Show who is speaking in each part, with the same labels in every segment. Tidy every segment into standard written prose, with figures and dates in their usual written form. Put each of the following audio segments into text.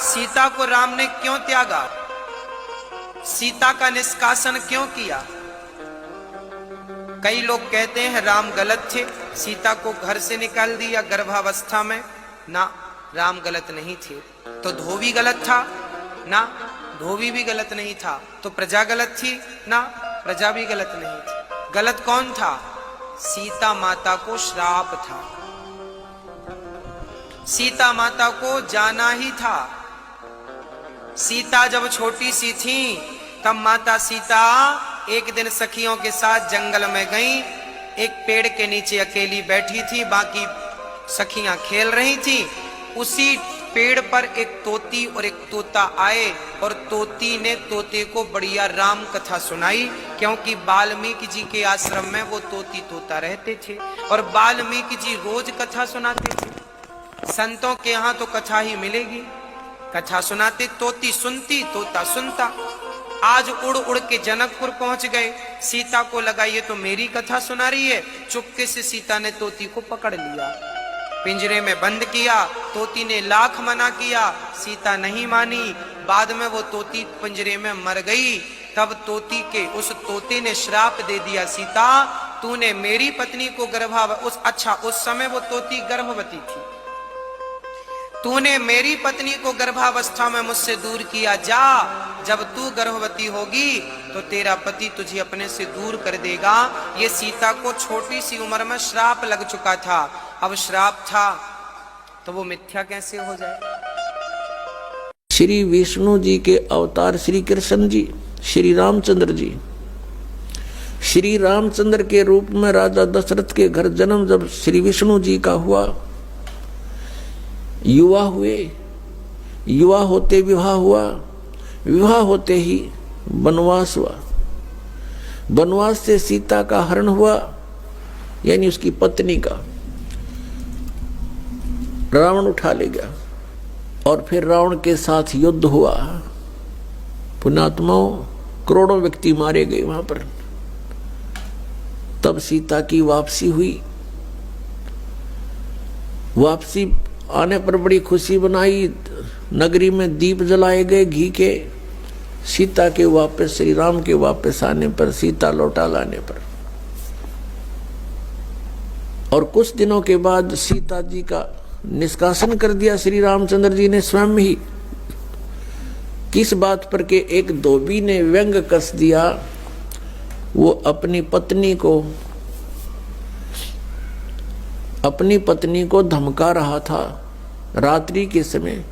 Speaker 1: सीता को राम ने क्यों त्यागा, सीता का निष्कासन क्यों किया। कई लोग कहते हैं राम गलत थे, सीता को घर से निकाल दिया गर्भावस्था में। ना, राम गलत नहीं थे। तो धोबी गलत था ना, धोबी भी गलत नहीं था। तो प्रजा गलत थी ना, प्रजा भी गलत नहीं थी। गलत कौन था? सीता माता को श्राप था। सीता माता को जाना ही था। सीता जब छोटी सी थी तब माता सीता एक दिन सखियों के साथ जंगल में गई। एक पेड़ के नीचे अकेली बैठी थी, बाकी सखियां खेल रही थी। उसी पेड़ पर एक तोती और एक तोता आए और तोती ने तोते को बढ़िया राम कथा सुनाई, क्योंकि वाल्मीकि जी के आश्रम में वो तोती तोता रहते थे और वाल्मीकि जी रोज कथा सुनाते थे। संतों के यहाँ तो कथा ही मिलेगी। कथा सुनाते, तोती सुनती, तोता सुनता। आज उड़ उड़ के जनकपुर पहुंच गए। सीता को लगा ये तो मेरी कथा सुना रही है। चुपके से सीता ने तोती को पकड़ लिया, पिंजरे में बंद किया। तोती ने लाख मना किया, सीता नहीं मानी। बाद में वो तोती पिंजरे में मर गई। तब तोती के उस तोते ने श्राप दे दिया, सीता तूने मेरी पत्नी को उस समय वो तोती गर्भवती थी। तूने मेरी पत्नी को गर्भावस्था में मुझसे दूर किया। जा, जब तू गर्भवती होगी तो तेरा पति तुझे अपने से दूर कर देगा। ये सीता को छोटी सी उम्र में श्राप लग चुका था। अब श्राप था तो वो मिथ्या कैसे हो जाए।
Speaker 2: श्री विष्णु जी के अवतार श्री कृष्ण जी, श्री रामचंद्र जी, श्री रामचंद्र के रूप में राजा दशरथ के घर जन्म जब श्री विष्णु जी का हुआ, युवा हुए, युवा होते विवाह हुआ, विवाह होते ही वनवास हुआ। वनवास से सीता का हरण हुआ, यानी उसकी पत्नी का रावण उठा ले गया और फिर रावण के साथ युद्ध हुआ। पुण्यात्माओं, करोड़ों व्यक्ति मारे गए वहां पर। तब सीता की वापसी हुई। वापसी आने पर बड़ी खुशी बनाई। नगरी में दीप जलाए गए घी के। सीता के वापस, श्री राम के वापस आने पर, सीता लौटा लाने पर, और कुछ दिनों के बाद सीता जी का निष्कासन कर दिया श्री रामचंद्र जी ने स्वयं ही। किस बात पर के एक धोबी ने व्यंग कस दिया। वो अपनी पत्नी को धमका रहा था रात्रि के समय।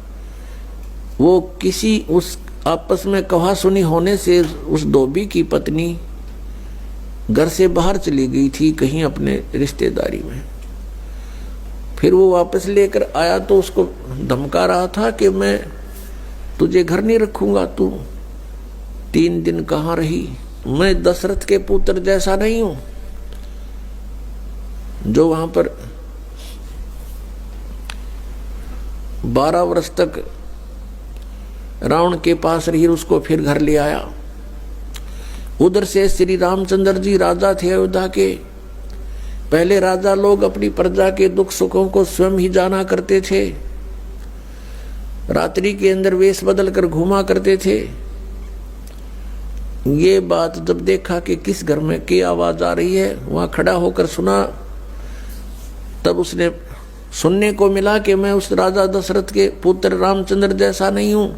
Speaker 2: वो किसी उस आपस में कहा सुनी होने से उस धोबी की पत्नी घर से बाहर चली गई थी कहीं अपने रिश्तेदारी में। फिर वो वापस लेकर आया तो उसको धमका रहा था कि मैं तुझे घर नहीं रखूंगा, तू 3 दिन कहाँ रही। मैं दशरथ के पुत्र जैसा नहीं हूं जो वहां पर 12 वर्ष तक रावण के पास रही, उसको फिर घर ले आया। उधर से श्री रामचंद्र जी राजा थे अयोध्या के। पहले राजा लोग अपनी प्रजा के दुख सुखों को स्वयं ही जाना करते थे। रात्रि के अंदर वेश बदल कर घूमा करते थे। ये बात जब देखा कि किस घर में की आवाज आ रही है, वहां खड़ा होकर सुना, तब उसने सुनने को मिला कि मैं उस राजा दशरथ के पुत्र रामचंद्र जैसा नहीं हूं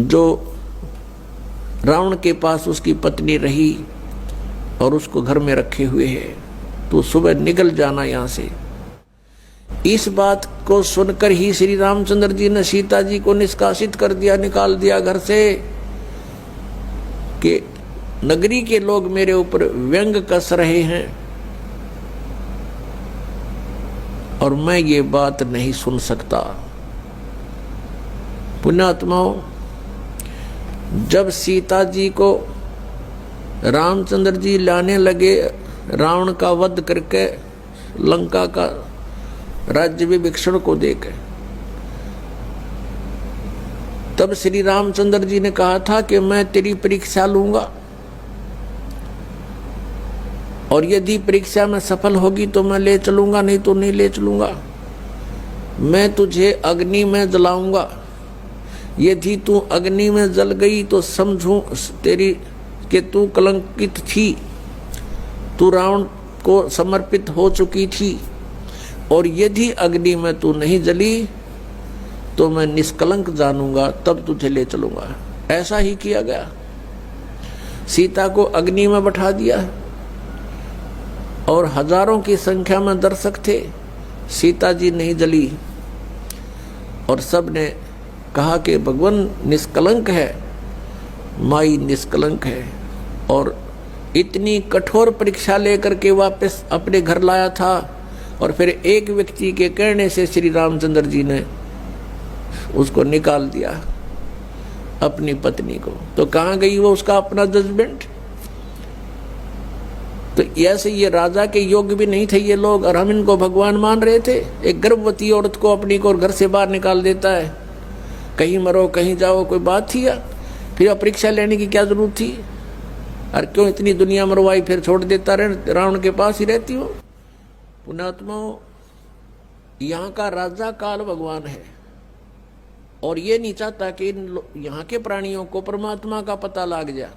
Speaker 2: जो रावण के पास उसकी पत्नी रही और उसको घर में रखे हुए है। तो सुबह निकल जाना यहां से। इस बात को सुनकर ही श्री रामचंद्र जी ने सीता जी को निष्कासित कर दिया, निकाल दिया घर से कि नगरी के लोग मेरे ऊपर व्यंग कस रहे हैं और मैं ये बात नहीं सुन सकता। पुण्यात्माओं, जब सीता जी को रामचंद्र जी लाने लगे रावण का वध करके लंका का राज्य विभीषण को देकर, तब श्री रामचंद्र जी ने कहा था कि मैं तेरी परीक्षा लूंगा और यदि परीक्षा में सफल होगी तो मैं ले चलूंगा, नहीं तो नहीं ले चलूंगा। मैं तुझे अग्नि में जलाऊंगा, यदि तू अग्नि में जल गई तो समझूं तेरी कि तू कलंकित थी, तू रावण को समर्पित हो चुकी थी, और यदि अग्नि में तू नहीं जली तो मैं निष्कलंक जानूंगा, तब तुझे ले चलूंगा। ऐसा ही किया गया। सीता को अग्नि में बैठा दिया और हजारों की संख्या में दर्शक थे। सीता जी नहीं जली और सब ने कहा कि भगवान निष्कलंक है, माई निष्कलंक है। और इतनी कठोर परीक्षा लेकर के वापस अपने घर लाया था, और फिर एक व्यक्ति के कहने से श्री रामचंद्र जी ने उसको निकाल दिया, अपनी पत्नी को। तो कहाँ गई वो उसका अपना जजमेंट? तो ऐसे ये राजा के योग्य भी नहीं थे ये लोग, और हम इनको भगवान मान रहे थे। एक गर्भवती औरत को अपनी को घर से बाहर निकाल देता है, कहीं मरो कहीं जाओ, कोई बात थी या? फिर परीक्षा लेने की क्या जरूरत थी? और क्यों इतनी दुनिया मरवाई, फिर छोड़ देता रहे, रावण के पास ही रहती हो। पुण्यात्माओं, यहाँ का राजा काल भगवान है, और ये नहीं चाहता कि यहाँ के प्राणियों को परमात्मा का पता लग जाए,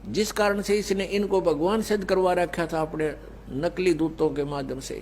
Speaker 2: जिस कारण से इसने इनको भगवान सिद्ध करवा रखा था अपने नकली दूतों के माध्यम से।